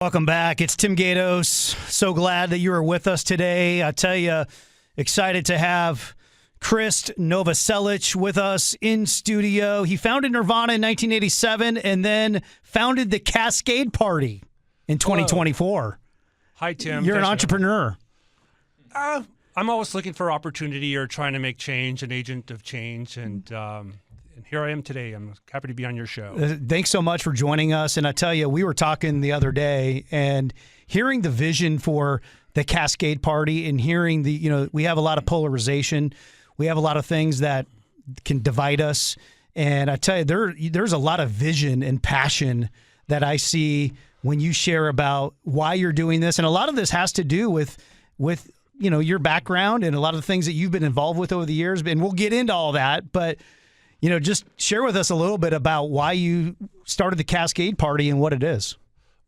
Welcome back. It's Tim Gaydos. So glad that you are with us today. I tell you, excited to have Krist Novoselic with us in studio. He founded Nirvana in 1987 and then founded the Cascade Party in 2024. Hello. Hi, Tim. You're an entrepreneur. I'm always looking for opportunity or trying to make change, an agent of change, and here I am today. I'm happy to be on your show. Thanks so much for joining us. And I tell you, we were talking the other day and hearing the vision for the Cascade Party and hearing we have a lot of polarization. We have a lot of things that can divide us. And I tell you, there's a lot of vision and passion that I see when you share about why you're doing this. And a lot of this has to do with your background and a lot of the things that you've been involved with over the years. And we'll get into all that. But just share with us a little bit about why you started the Cascade Party and what it is.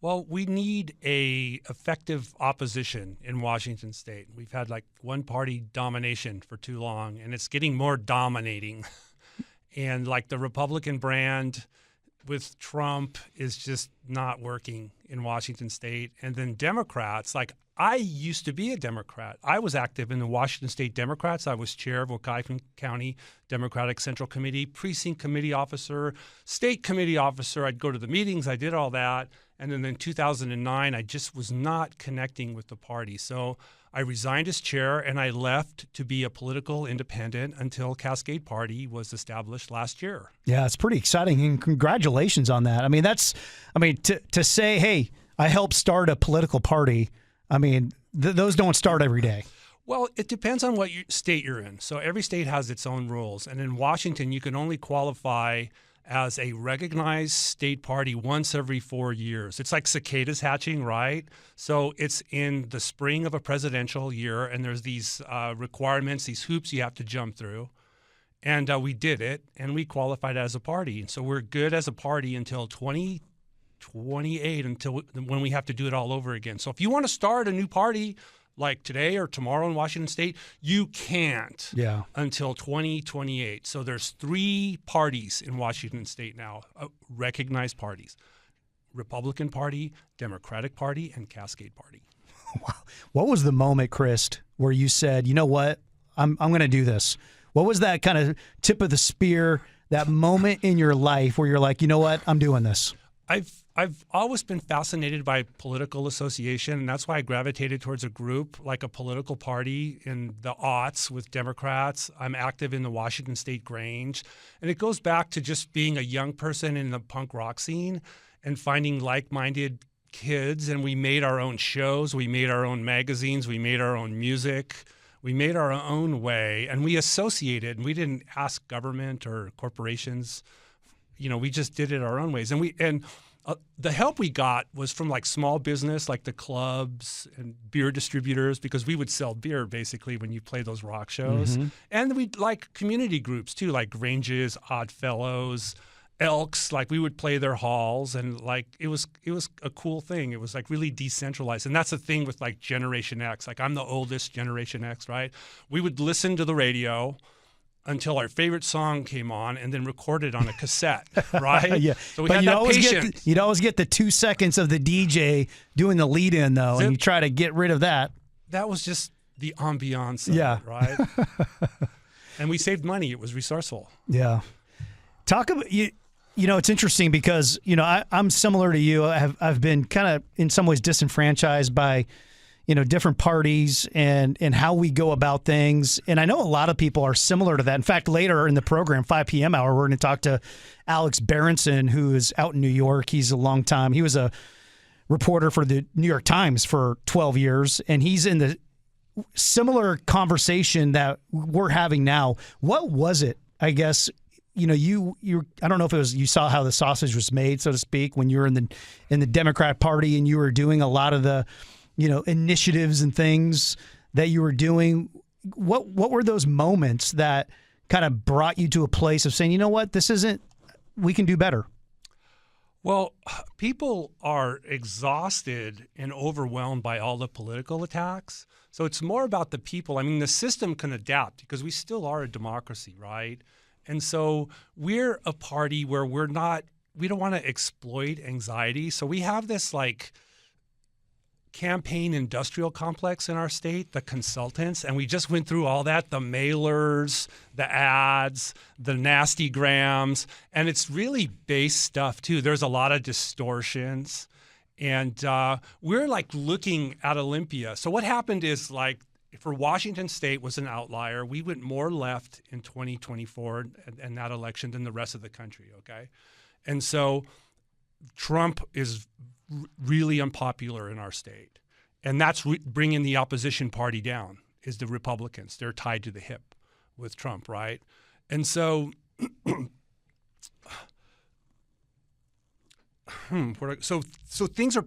Well, we need a effective opposition in Washington State. We've had like one-party domination for too long, and it's getting more dominating. And like the Republican brand with Trump is just not working in Washington State. And then Democrats, like I used to be a Democrat. I was active in the Washington State Democrats. I was chair of Waukegan County Democratic Central Committee, precinct committee officer, state committee officer. I'd go to the meetings. I did all that. And then in 2009, I just was not connecting with the party. So I resigned as chair and I left to be a political independent until Cascade Party was established last year. Yeah, it's pretty exciting. And congratulations on that. To say, hey, I helped start a political party. Those don't start every day. Well, it depends on what state you're in. So every state has its own rules. And in Washington, you can only qualify as a recognized state party once every 4 years. It's like cicadas hatching, right? So it's in the spring of a presidential year, and there's these requirements, these hoops you have to jump through. And we did it, and we qualified as a party. And so we're good as a party until 2028, until when we have to do it all over again. So if you want to start a new party like today or tomorrow in Washington State, you can't until 2028. So there's 3 parties in Washington State now, recognized parties: Republican Party, Democratic Party, and Cascade Party. Wow. What was the moment, Krist, where you said, you know what, I'm going to do this? What was that kind of tip of the spear, that moment in your life where you're like, you know what, I'm doing this? I've always been fascinated by political association, and that's why I gravitated towards a group like a political party in the aughts with Democrats. I'm active in the Washington State Grange, and it goes back to just being a young person in the punk rock scene and finding like-minded kids, and we made our own shows, we made our own magazines, we made our own music, we made our own way, and we associated, and we didn't ask government or corporations. We just did it our own ways. And the help we got was from like small business, like the clubs and beer distributors, because we would sell beer basically when you play those rock shows. Mm-hmm. And we'd like community groups too, like Granges, Odd Fellows, Elks. Like we would play their halls, and like it was a cool thing. It was like really decentralized. And that's the thing with like Generation X. Like I'm the oldest Generation X, right? We would listen to the radio until our favorite song came on and then record it on a cassette, right? Yeah. So we had that patience. You'd always get the 2 seconds of the DJ doing the lead-in, though, and you try to get rid of that. That was just the ambiance of it, right? And we saved money. It was resourceful. Yeah. Talk about, it's interesting because, I'm similar to you. I've been kind of, in some ways, disenfranchised by different parties and how we go about things. And I know a lot of people are similar to that. In fact, later in the program, 5 p.m. hour, we're going to talk to Alex Berenson, who is out in New York. He was a reporter for the New York Times for 12 years, and he's in the similar conversation that we're having now. What was it, I guess, you I don't know if it was, you saw how the sausage was made, so to speak, when you were in the Democrat Party and you were doing a lot of the initiatives and things that you were doing. What were those moments that kind of brought you to a place of saying, you know what, we can do better? Well, people are exhausted and overwhelmed by all the political attacks. So it's more about the people. I mean, the system can adapt because we still are a democracy, right? And so we're a party where we don't want to exploit anxiety. So we have this like campaign industrial complex in our state, the consultants, and we just went through all that, the mailers, the ads, the nasty grams, and it's really base stuff too. There's a lot of distortions, and we're like looking at Olympia. So what happened is, like, for Washington State was an outlier. We went more left in 2024 and that election than the rest of the country, okay? And so Trump is really unpopular in our state. And that's bringing the opposition party down, is the Republicans. They're tied to the hip with Trump, right? And so, so things are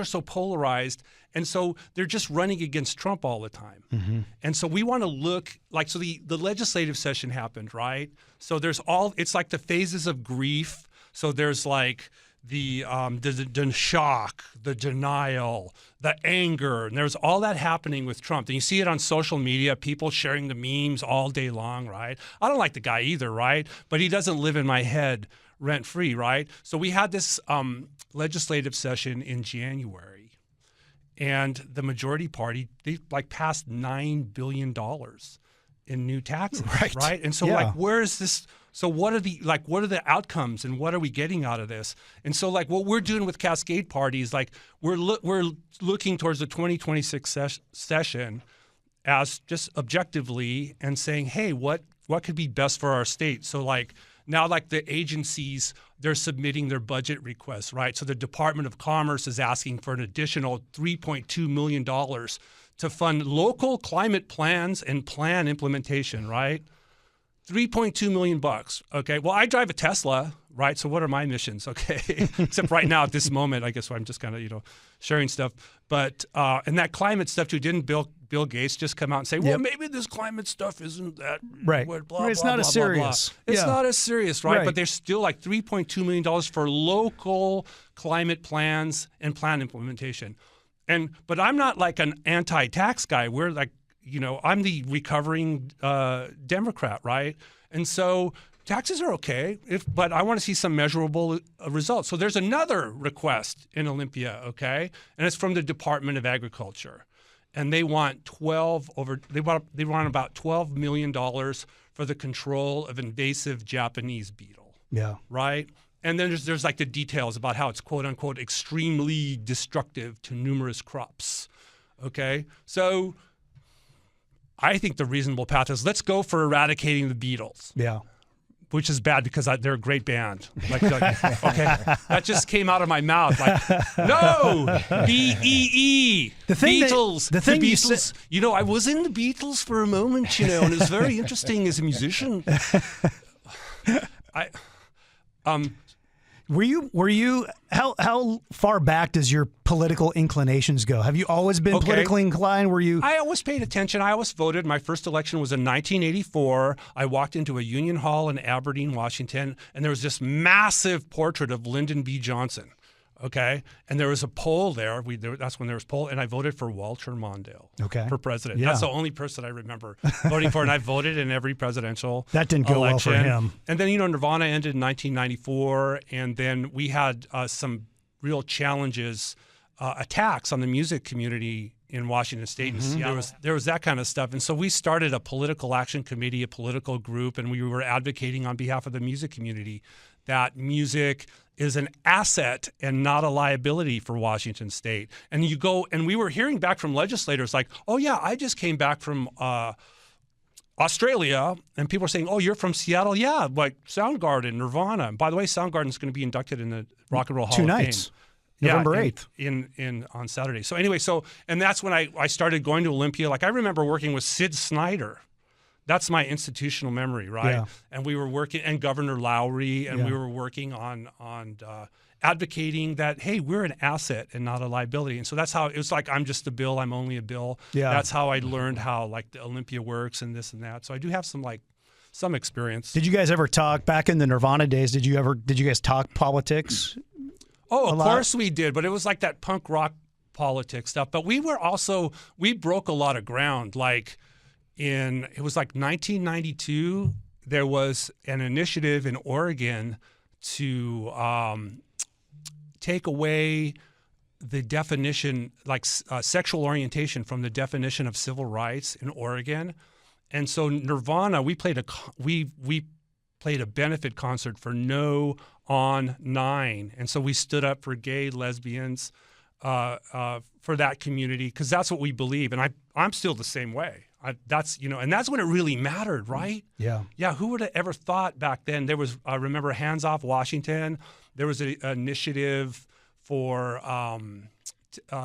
so polarized, and so they're just running against Trump all the time. Mm-hmm. And so we want to look like, so the legislative session happened, right? So it's like the phases of grief. So there's like the shock, the denial, the anger, and there's all that happening with Trump. And you see it on social media, people sharing the memes all day long, right? I don't like the guy either, right? But he doesn't live in my head rent-free, right? So we had this legislative session in January, and the majority party, they like passed $9 billion in new taxes, right? And so like, where is this? So what are the outcomes, and what are we getting out of this? And so like what we're doing with Cascade Party is like we're looking towards the 2026 session as just objectively and saying, hey, what could be best for our state? So like now, like the agencies, they're submitting their budget requests, right? So the Department of Commerce is asking for an additional $3.2 million to fund local climate plans and plan implementation, right? $3.2 million bucks. Okay. Well, I drive a Tesla, right? So what are my emissions? Okay. Except right now at this moment, I guess I'm just kind of, sharing stuff. But and that climate stuff too, didn't Bill Gates just come out and say, well, maybe this climate stuff isn't that right? Blah, it's blah, not blah, as blah, serious. Blah. It's not as serious, right? But there's still like $3.2 million for local climate plans and plan implementation. But I'm not like an anti-tax guy. We're like, I'm the recovering Democrat, right? And so taxes are okay, but I want to see some measurable results. So there's another request in Olympia, okay? And it's from the Department of Agriculture. And they want about $12 million for the control of invasive Japanese beetle. Yeah. Right? And then there's like the details about how it's quote unquote extremely destructive to numerous crops. Okay? So I think the reasonable path is let's go for eradicating the beetles. Yeah. Which is bad because they're a great band. Like, okay, that just came out of my mouth. Like, no, B-E-E, Beatles. The Beatles. I was in the Beatles for a moment, and it was very interesting as a musician. Were you? How far back does your political inclinations go? Have you always been politically inclined? Were you? I always paid attention. I always voted. My first election was in 1984. I walked into a union hall in Aberdeen, Washington, and there was this massive portrait of Lyndon B. Johnson. Okay, and there was a poll there. That's when there was a poll, and I voted for Walter Mondale for president. Yeah. That's the only person I remember voting for, and I voted in every presidential That didn't go election. Well for him. And then, Nirvana ended in 1994, and then we had some real challenges, attacks on the music community in Washington State and Seattle. There was that kind of stuff. And so we started a political action committee, a political group, and we were advocating on behalf of the music community that music is an asset and not a liability for Washington State. And we were hearing back from legislators like, oh yeah, I just came back from Australia, and people are saying, oh, you're from Seattle? Yeah, like Soundgarden, Nirvana. And by the way, Soundgarden is going to be inducted in the Rock and Roll Hall of Fame. 2 nights. November 8th. In on Saturday. So anyway, and that's when I started going to Olympia. Like I remember working with Sid Snyder. That's my institutional memory, right? Yeah. And we were working, and Governor Lowry, and we were working on advocating that, hey, we're an asset and not a liability. And so that's how it was like, I'm just a bill, I'm only a bill. Yeah. That's how I learned how like the Olympia works and this and that. So I do have some experience. Did you guys ever talk back in the Nirvana days? Did you guys talk politics? Oh, of course we did, but it was like that punk rock politics stuff. But we broke a lot of ground. Like it was like 1992, there was an initiative in Oregon to take away the definition, like sexual orientation from the definition of civil rights in Oregon. And so Nirvana, we played a benefit concert for No on 9. And so we stood up for gay, lesbians, for that community, because that's what we believe. And I'm still the same way. That's when it really mattered, right? Yeah. Yeah. Who would have ever thought back then? There was, I remember Hands Off Washington. There was an initiative for,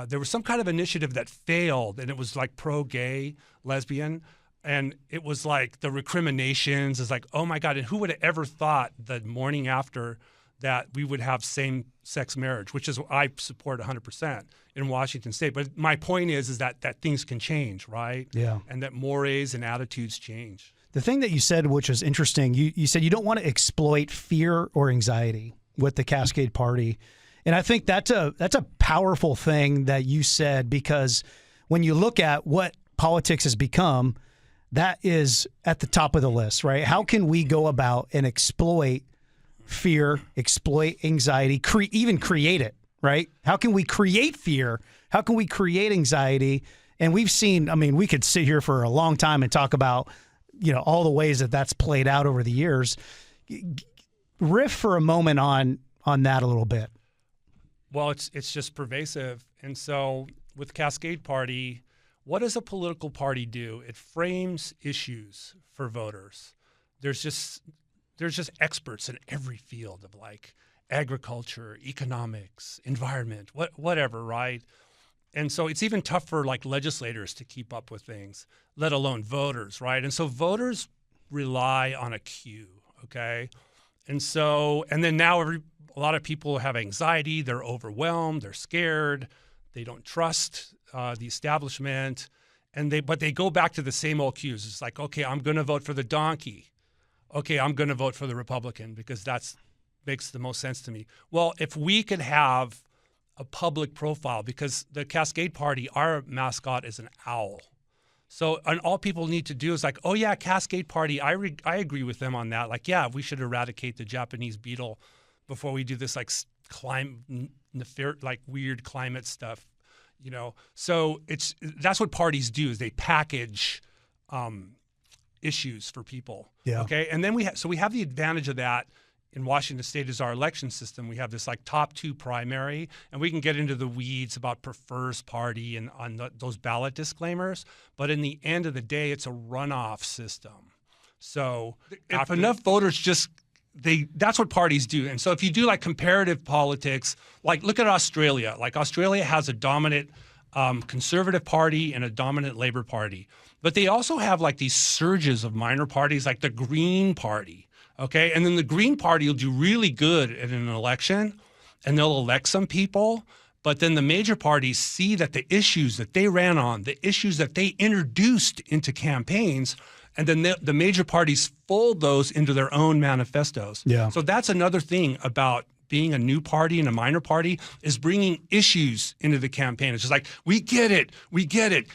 there was some kind of initiative that failed, and it was like pro-gay, lesbian. And it was like the recriminations is like, oh my God. And who would have ever thought the morning after that we would have same-sex marriage, which is what I support 100% in Washington State. But my point is that things can change, right? Yeah. And that mores and attitudes change. The thing that you said, which was interesting, you said you don't want to exploit fear or anxiety with the Cascade Party. And I think that's a powerful thing that you said, because when you look at what politics has become, that is at the top of the list, right? How can we go about and exploit fear, exploit anxiety, even create it, right? How can we create fear? How can we create anxiety? And we've seen, I mean, we could sit here for a long time and talk about, all the ways that that's played out over the years. Riff for a moment on that a little bit. Well, it's just pervasive. And so with Cascade Party, what does a political party do? It frames issues for voters. There's just experts in every field of like agriculture, economics, environment, whatever, right? And so it's even tough for like legislators to keep up with things, let alone voters, right? And so voters rely on a cue, okay? And then now a lot of people have anxiety, they're overwhelmed, they're scared, they don't trust the establishment, but they go back to the same old cues. It's like, okay, I'm going to vote for the donkey. Okay, I'm going to vote for the Republican because that makes the most sense to me. Well, if we could have a public profile, because the Cascade Party, our mascot is an owl. So, and all people need to do is like, oh yeah, Cascade Party, I agree with them on that. Like, yeah, we should eradicate the Japanese beetle before we do this like weird climate stuff, So that's what parties do, is they package issues for people. Yeah. Okay. And then we have the advantage of that in Washington State is our election system. We have this like top 2 primary, and we can get into the weeds about prefers party and on those ballot disclaimers. But in the end of the day, it's a runoff system. So if enough voters that's what parties do. And so if you do like comparative politics, like look at Australia. Like Australia has a dominant conservative party and a dominant Labor Party. But they also have like these surges of minor parties, like the Green Party, okay? And then the Green Party will do really good in an election, and they'll elect some people. But then the major parties see that the issues that they ran on, the issues that they introduced into campaigns, and then the major parties fold those into their own manifestos. Yeah. So that's another thing about being a new party and a minor party, is bringing issues into the campaign. It's just like, we get it.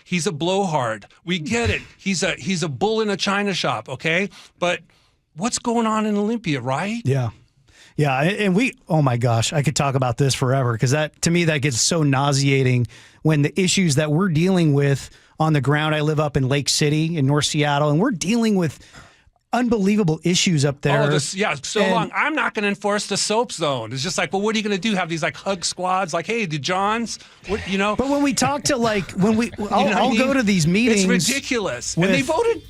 He's a blowhard. We get it. He's a bull in a china shop, okay? But what's going on in Olympia, right? Yeah. Yeah, and oh my gosh, I could talk about this forever, because to me, that gets so nauseating when the issues that we're dealing with on the ground. I live up in Lake City in North Seattle, and we're dealing with unbelievable issues up there. Long. I'm not going to enforce the soap zone. It's just like, well, what are you going to do? Have these like hug squads? Like, hey, the Johns, But when we talk to I'll go to these meetings. It's ridiculous. And they voted,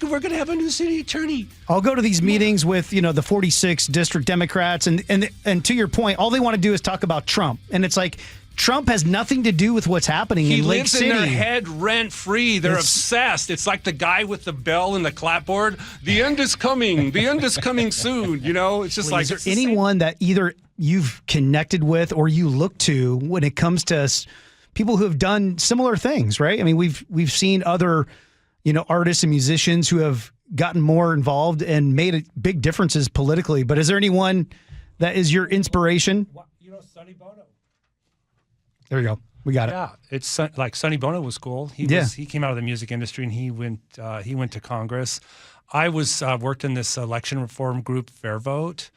we're going to have a new city attorney. I'll go to these meetings with, the 46 district Democrats. And to your point, all they want to do is talk about Trump. And it's like, Trump has nothing to do with what's happening in Lake City. He lives in their head rent-free. They're obsessed. It's like the guy with the bell and the clapboard. The end is coming. The end is coming soon. It's just Is there anyone that either you've connected with or you look to when it comes to people who have done similar things, right? I mean, we've seen other, artists and musicians who have gotten more involved and made big differences politically. But is there anyone that is your inspiration? Sonny Bono. There you go. We got it. Yeah, it's like Sonny Bono was cool. He came out of the music industry and he went to Congress. I worked in this election reform group, Fair Vote,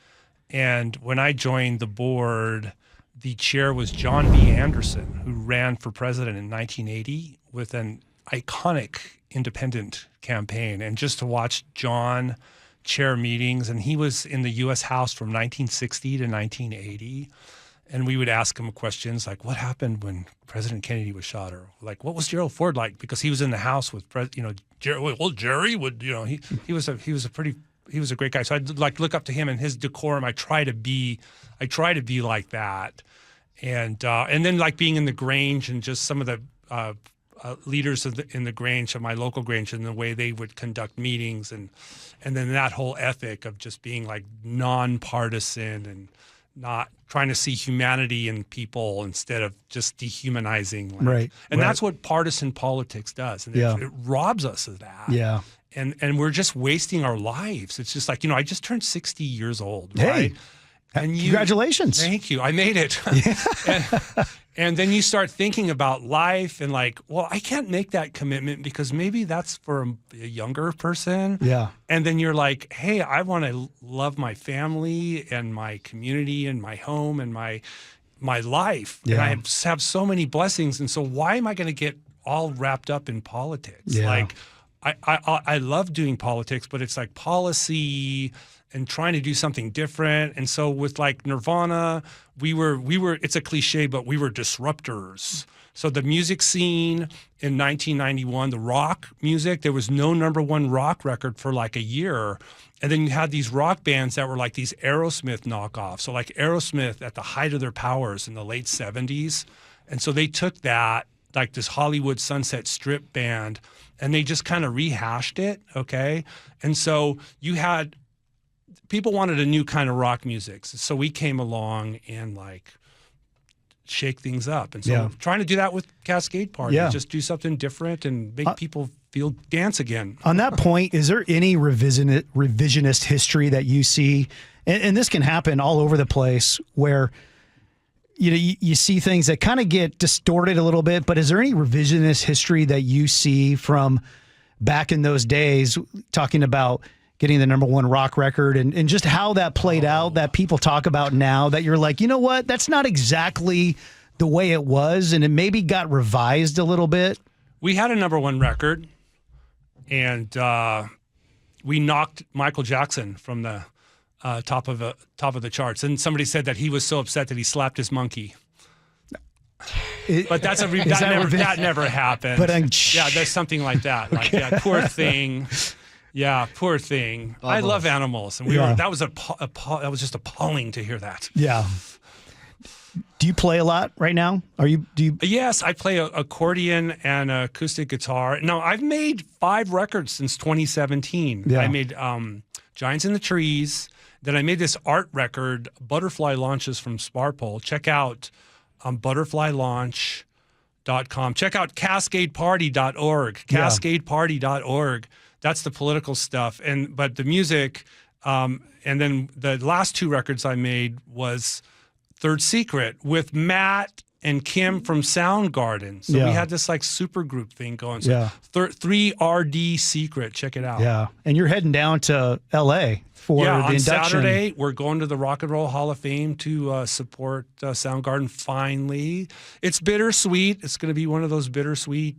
and when I joined the board, the chair was John B. Anderson, who ran for president in 1980 with an iconic independent campaign. And just to watch John chair meetings, and he was in the U.S. House from 1960 to 1980. And we would ask him questions like, what happened when President Kennedy was shot? Or like, what was Gerald Ford like? Because he was in the House with, Jerry would, he was a great guy. So I'd like look up to him and his decorum. I try to be like that. And then like being in the Grange and just some of the leaders in the Grange, of my local Grange, and the way they would conduct meetings, and then that whole ethic of just being like nonpartisan and not trying to see humanity in people instead of just dehumanizing. Right. And that's what partisan politics does. And it robs us of that. Yeah. And we're just wasting our lives. It's just like, I just turned 60 years old, Hey. right? And Congratulations. Thank you. I made it. And then you start thinking about life and like, well, I can't make that commitment because maybe that's for a younger person. Yeah. And then you're like, hey, I want to love my family and my community and my home and my life. Yeah. And I have so many blessings. And so why am I going to get all wrapped up in politics? Yeah. Like, I love doing politics, but it's like policy and trying to do something different. And so with like Nirvana, we were it's a cliche, but we were disruptors. So the music scene in 1991, the rock music, there was no #1 rock record for like a year. And then you had these rock bands that were like these Aerosmith knockoffs. So like Aerosmith at the height of their powers in the late 70s. And so they took that, like this Hollywood Sunset Strip band, and they just kind of rehashed it, okay? And so you had people wanted a new kind of rock music. So we came along and like shake things up. And so trying to do that with Cascade Party, just do something different and make people feel dance again. On that point, is there any revisionist history that you see? And this can happen all over the place where you see things that kind of get distorted a little bit, but is there any revisionist history that you see from back in those days, talking about getting the #1 rock record and just how that played out, that people talk about now, that you're like, you know what, that's not exactly the way it was, and it maybe got revised a little bit? We had a #1 record, and we knocked Michael Jackson from the top of the charts. And somebody said that he was so upset that he slapped his monkey. But that never happened. But there's something like that. Like, poor thing. Yeah, poor thing. I love animals, and that was just appalling to hear that. Yeah. Do you play a lot right now? Yes, I play accordion and acoustic guitar. Now, I've made 5 records since 2017. Yeah. I made Giants in the Trees. Then I made this art record, Butterfly Launches from Sparpole. Check out butterflylaunch.com. Check out cascadeparty.org. Cascadeparty.org. That's the political stuff. But the music, and then the last 2 records I made was Third Secret with Matt and Kim from Soundgarden. So we had this like super group thing going. So 3RD Secret, check it out. Yeah, and you're heading down to L.A. for the on induction. Saturday, we're going to the Rock and Roll Hall of Fame to support Soundgarden finally. It's bittersweet. It's going to be one of those bittersweet.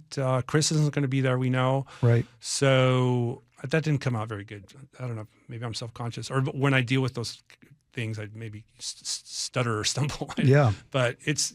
Chris isn't going to be there, we know. Right. So that didn't come out very good. I don't know. Maybe I'm self-conscious. Or when I deal with those things, I'd maybe stutter or stumble. Yeah. But it's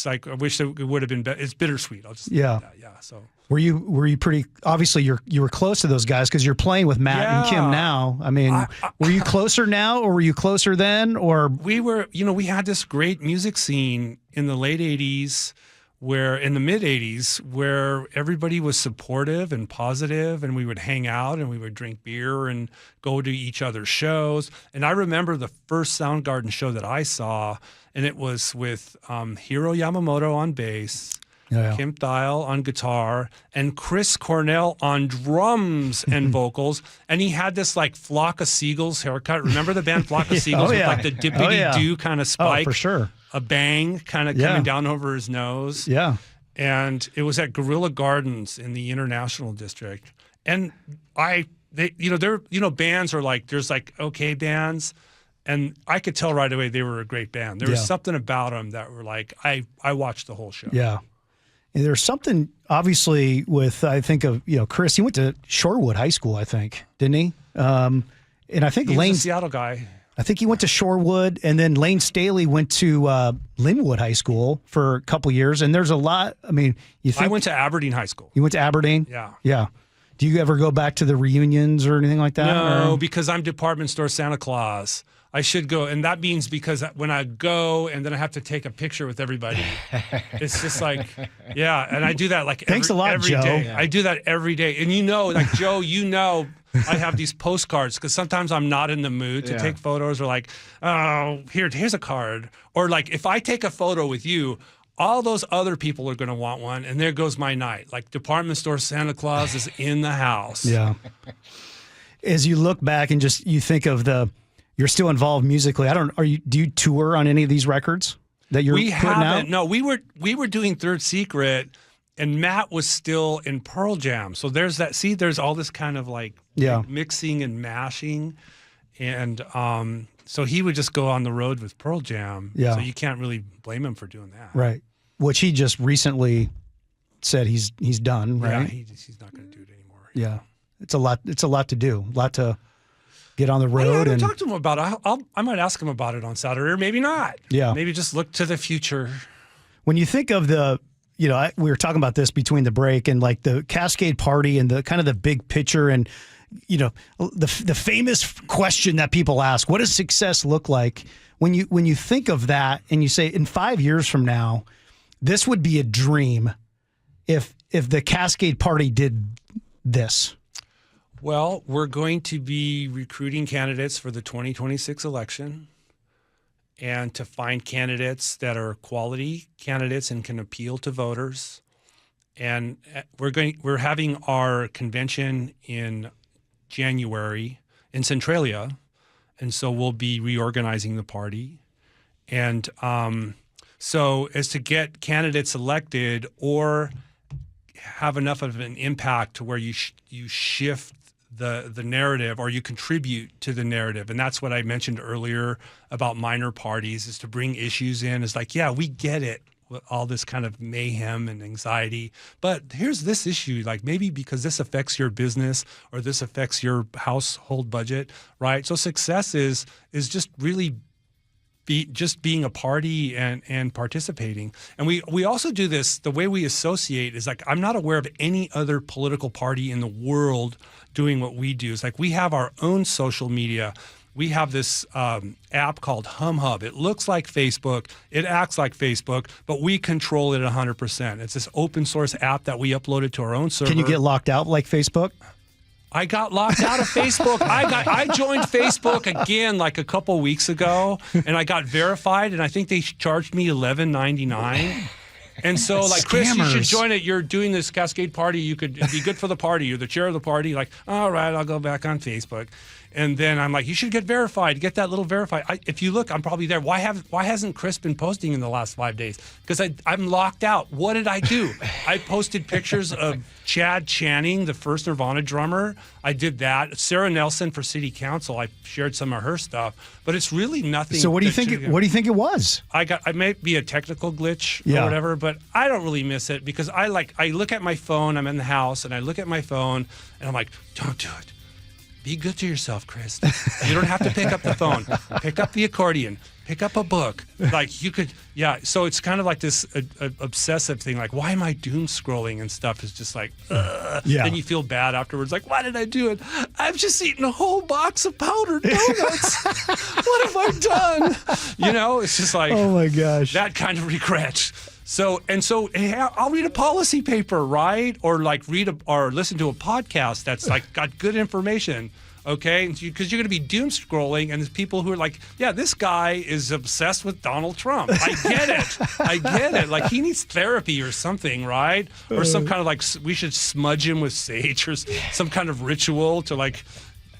like I wish it would have been better. It's bittersweet. I'll just say that. Yeah. So were you pretty, obviously you were close to those guys because you're playing with Matt and Kim now. I mean, were you closer now, or were you closer then? Or we were, we had this great music scene in the late 80s in the mid 80s where everybody was supportive and positive, and we would hang out and we would drink beer and go to each other's shows. And I remember the first Soundgarden show that I saw, and it was with Hiro Yamamoto on bass, Kim Thiel on guitar, and Chris Cornell on drums and vocals. And he had this like Flock of Seagulls haircut. Remember the band Flock of Seagulls with like the dippity-doo kind of spike? Oh, for sure. A bang kind of coming down over his nose. Yeah. And it was at Guerrilla Gardens in the International District. And bands are like, there's like okay bands, And I could tell right away they were a great band. There was something about them that were like, I watched the whole show. Yeah. And there's something, obviously, with, I think of, Chris, he went to Shorewood High School, I think, didn't he? And I think He was a Seattle guy. I think he went to Shorewood, and then Lane Staley went to Linwood High School for a couple years. And there's a lot, I mean, you think. I went to Aberdeen High School. You went to Aberdeen? Yeah. Yeah. Do you ever go back to the reunions or anything like that? No, or? because I'm department store Santa Claus. I should go, and that means because when I go and then I have to take a picture with everybody, it's just like, yeah, and I do that like Thanks a lot, every Joe. day. Yeah. I do that every day, and like Joe, I have these postcards because sometimes I'm not in the mood to take photos, or like, oh, here's a card, or like if I take a photo with you, all those other people are going to want one, and there goes my night. Like department store Santa Claus is in the house. Yeah. As you look back and just you think of you're still involved musically. Do you tour on any of these records that you're putting out? No, we were doing Third Secret, and Matt was still in Pearl Jam. So there's all this kind of like mixing and mashing, and so he would just go on the road with Pearl Jam. Yeah. So you can't really blame him for doing that. Right. Which he just recently said he's done, right? Yeah, he's not going to do it anymore. Yeah. It's a lot to do. A lot to get on the road. I haven't talked to him about it. I might ask him about it on Saturday, or maybe not. Yeah. Maybe just look to the future. When you think of we were talking about this between the break, and like the Cascade Party and the kind of the big picture, and the famous question that people ask, what does success look like? When you think of that and you say in 5 years from now, this would be a dream if the Cascade Party did this. Well, we're going to be recruiting candidates for the 2026 election, and to find candidates that are quality candidates and can appeal to voters. And we're having our convention in January in Centralia, and so we'll be reorganizing the party. And so as to get candidates elected or have enough of an impact to where you shift the narrative, or you contribute to the narrative. And that's what I mentioned earlier about minor parties, is to bring issues in. It's like, yeah, we get it, all this kind of mayhem and anxiety, but here's this issue, like maybe because this affects your business or this affects your household budget, right? So success is just really just being a party and participating. And we also do this, the way we associate is like, I'm not aware of any other political party in the world doing what we do. It's like we have our own social media. We have this app called HumHub. It looks like Facebook. It acts like Facebook, but we control it 100%. It's this open source app that we uploaded to our own server. Can you get locked out like Facebook? I got locked out of Facebook. I joined Facebook again like a couple weeks ago, and I got verified, and I think they charged me $11.99. And so, like, Chris, you should join it. You're doing this Cascade Party. It'd be good for the party. You're the chair of the party. Like, all right, I'll go back on Facebook. And then I'm like, you should get verified. Get that little verified. If you look, I'm probably there. Why hasn't Chris been posting in the last 5 days? Because I'm locked out. What did I do? I posted pictures of Chad Channing, the first Nirvana drummer. I did that. Sarah Nelson for City Council. I shared some of her stuff, but it's really nothing. So what do you think? What do you think it was? I may be a technical glitch or whatever, but I don't really miss it because I look at my phone. I'm in the house and I look at my phone and I'm like, don't do it. Be good to yourself, Chris. You don't have to pick up the phone. Pick up the accordion. Pick up a book. Like you could, yeah. So it's kind of like this obsessive thing. Like, why am I doom scrolling and stuff? Is just like, yeah. Then you feel bad afterwards. Like, why did I do it? I've just eaten a whole box of powdered donuts. What have I done? You know, it's just like, oh my gosh, that kind of regret. So I'll read a policy paper, right? Or like or listen to a podcast that's like got good information, okay? Because you're going to be doom scrolling, and there's people who are like, yeah, this guy is obsessed with Donald Trump. I get it. Like he needs therapy or something, right? Or some kind of like we should smudge him with sage or some kind of ritual to like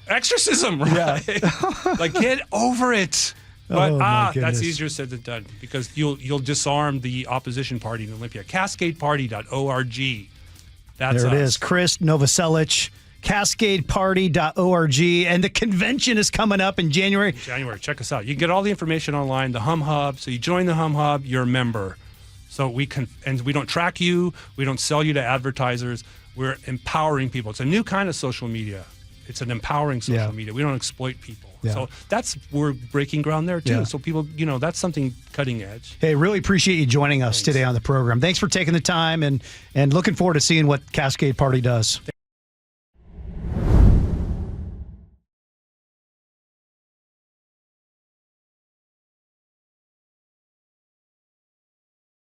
exorcism, right? Yeah. Like get over it. But that's easier said than done because you'll disarm the opposition party in Olympia. CascadeParty.org. That's there it us. is. Krist Novoselic. cascadeparty.org. And the convention is coming up in January. Check us out. You can get all the information online, the Hum Hub. So you join the Hum Hub, you're a member. So we don't track you. We don't sell you to advertisers. We're empowering people. It's a new kind of social media. It's an empowering social media. We don't exploit people. Yeah. So we're breaking ground there too. Yeah. So people, that's something cutting edge. Hey, really appreciate you joining us today on the program. Thanks for taking the time and looking forward to seeing what Cascade Party does.